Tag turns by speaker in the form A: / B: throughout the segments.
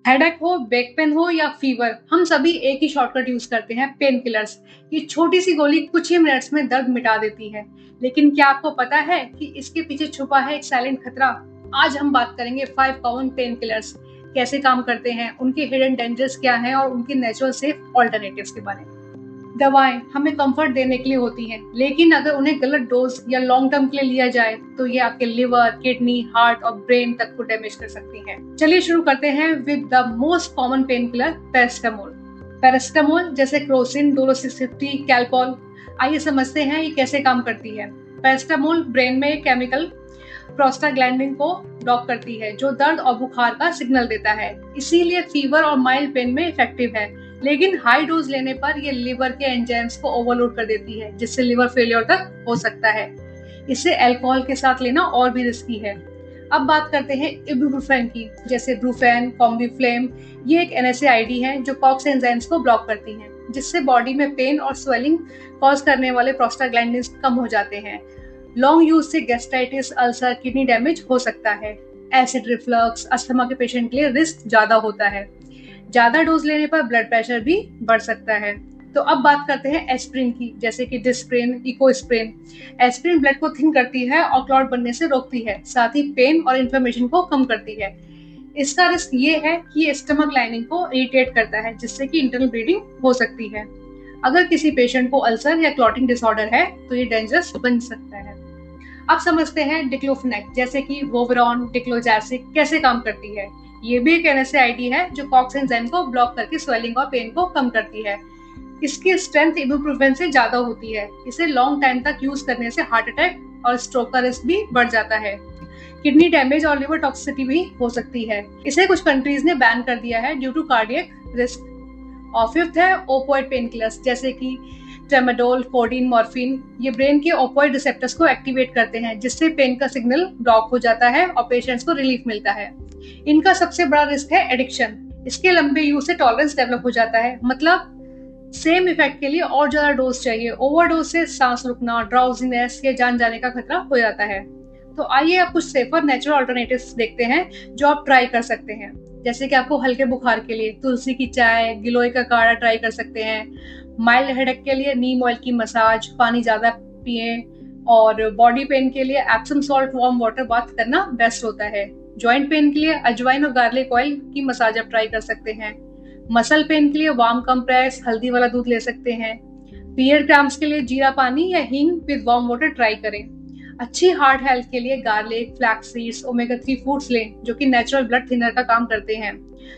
A: Headache हो, back pain हो या फीवर, हम सभी एक ही शॉर्टकट यूज करते हैं, पेन किलर्स। ये छोटी सी गोली कुछ ही मिनट्स में दर्द मिटा देती है। लेकिन क्या आपको पता है कि इसके पीछे छुपा है एक साइलेंट खतरा? आज हम बात करेंगे 5 कॉमन पेन किलर्स, कैसे काम करते हैं, उनके हिडन डेंजर्स क्या हैं और उनके नेचुरल सेफ ऑल्टरनेटिव्स के बारे में। दवाएं हमें कंफर्ट देने के लिए होती हैं, लेकिन अगर उन्हें गलत डोज या लॉन्ग टर्म के लिए लिया जाए तो ये आपके लिवर, किडनी, हार्ट और ब्रेन तक को डैमेज कर सकती हैं। चलिए शुरू करते हैं with the most common pain killer, paracetamol. Paracetamol जैसे क्रोसिन, डोलोसिसिटी, कैलपॉल। आइए समझते हैं ये कैसे काम करती है। पैरासिटामोल ब्रेन में केमिकल प्रोस्टाग्लैंडिन को ब्लॉक करती है, जो दर्द और बुखार का सिग्नल देता है, इसीलिए फीवर और माइल्ड पेन में इफेक्टिव है। लेकिन हाई डोज लेने पर यह लिवर के एंजाइम्स को ओवरलोड कर देती है, जिससे लिवर फेलियर तक हो सकता है। इसे अल्कोहल के साथ लेना और भी रिस्की है। अब बात करते हैं इबुप्रोफेन की, जैसे ब्रूफेन, कॉम्बिफ्लेम। ये एक NSAID है जो कॉक्स एंजाइम्स को ब्लॉक करती है, जिससे बॉडी में पेन और स्वेलिंग कॉज करने वाले प्रोस्टाग्लैंडिन्स कम हो जाते हैं। लॉन्ग यूज से गैस्ट्राइटिस, अल्सर, किडनी डैमेज हो सकता है। एसिड रिफ्लक्स, अस्थमा के पेशेंट के लिए रिस्क ज्यादा होता है। ज्यादा डोज लेने पर ब्लड प्रेशर भी बढ़ सकता है। तो अब बात करते हैं एस्प्रिन की, जैसे कि डिस्प्रिन, इकोस्प्रिन। एस्प्रिन ब्लड को थिन करती है और क्लॉट बनने से रोकती है, साथ ही पेन और इन्फ्लेमेशन को कम करती है। इसका रिस्क ये है कि ये स्टमक लाइनिंग को इरिटेट करता है, जिससे कि इंटरनल ब्लीडिंग हो सकती है। अगर किसी पेशेंट को अल्सर या क्लॉटिंग डिसऑर्डर है तो ये डेंजरस बन सकता है। अब समझते हैं डिक्लोफेनेक, जैसे कि वोवरॉन, डिक्लोजैसिक कैसे काम करती है। ये भी एक NSAID है जो कॉक्स एंजाइम को ब्लॉक करके स्वेलिंग और पेन को कम करती है। इसकी स्ट्रेंथ इबुप्रोफेन से ज्यादा होती है। इसे लॉन्ग टाइम तक यूज करने से हार्ट अटैक और स्ट्रोक का रिस्क भी बढ़ जाता है। किडनी डैमेज और लिवर टॉक्सिसिटी भी हो सकती है। इसे कुछ कंट्रीज ने बैन कर दिया है ड्यू टू कार्डियक रिस्क। और फिफ्थ है ओपोइड पेन किलर्स, जैसे कि ट्रेमाडोल, कोडीन, मॉर्फिन। ये ब्रेन के ओपोइड रिसेप्टर्स को एक्टिवेट करते हैं, जिससे पेन का सिग्नल ब्लॉक हो जाता है और पेशेंट्स को रिलीफ मिलता है। इनका सबसे बड़ा रिस्क है एडिक्शन। इसके लंबे यूज से टॉलरेंस डेवलप हो जाता है, मतलब सेम इफेक्ट के लिए और ज्यादा डोज चाहिए। ओवरडोज से सांस रुकना, ड्राउजीनेस या जान जाने का खतरा हो जाता है। तो आइए अब कुछ सेफर नेचुरल अल्टरनेटिव्स देखते हैं जो आप ट्राई कर सकते हैं। जैसे कि आपको हल्के बुखार के लिए तुलसी की चाय, गिलोय का काढ़ा ट्राई कर सकते हैं। माइल्ड हेडेक के लिए नीम ऑयल की मसाज, पानी ज्यादा पिए। और बॉडी पेन के लिए Epsom salt warm water bath करना बेस्ट होता है। जॉइंट पेन के लिए अजवाइन और गार्लिक ऑयल की मसाज आप ट्राई कर सकते हैं। मसल पेन के लिए वार्म कंप्रेस, हल्दी वाला दूध ले सकते हैं। पीरियड क्रैम्प्स के लिए जीरा पानी या हींग विद वार्म वाटर ट्राई करें। अच्छी हार्ट हेल्थ के लिए garlic, flax seeds, omega 3 foods लें, जो कि नेचुरल ब्लड थिनर का काम करते हैं।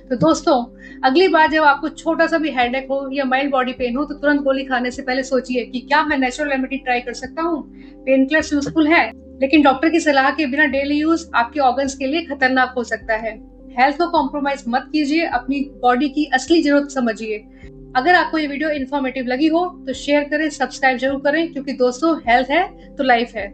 A: तो दोस्तों, अगली बार जब आपको छोटा सा भी हेडेक हो या माइल्ड बॉडी पेन हो तो तुरंत गोली खाने से पहले सोचिए कि क्या मैं नेचुरल रेमेडी ट्राई कर सकता हूँ। पेन किलर्स यूजफुल है, लेकिन डॉक्टर की सलाह के बिना डेली यूज आपके ऑर्गन्स के लिए खतरनाक हो सकता है। हेल्थ को कॉम्प्रोमाइज मत कीजिए, अपनी बॉडी की असली जरूरत समझिए। अगर आपको ये वीडियो इन्फॉर्मेटिव लगी हो तो शेयर करें, सब्सक्राइब जरूर करें, क्योंकि दोस्तों हेल्थ है तो लाइफ है।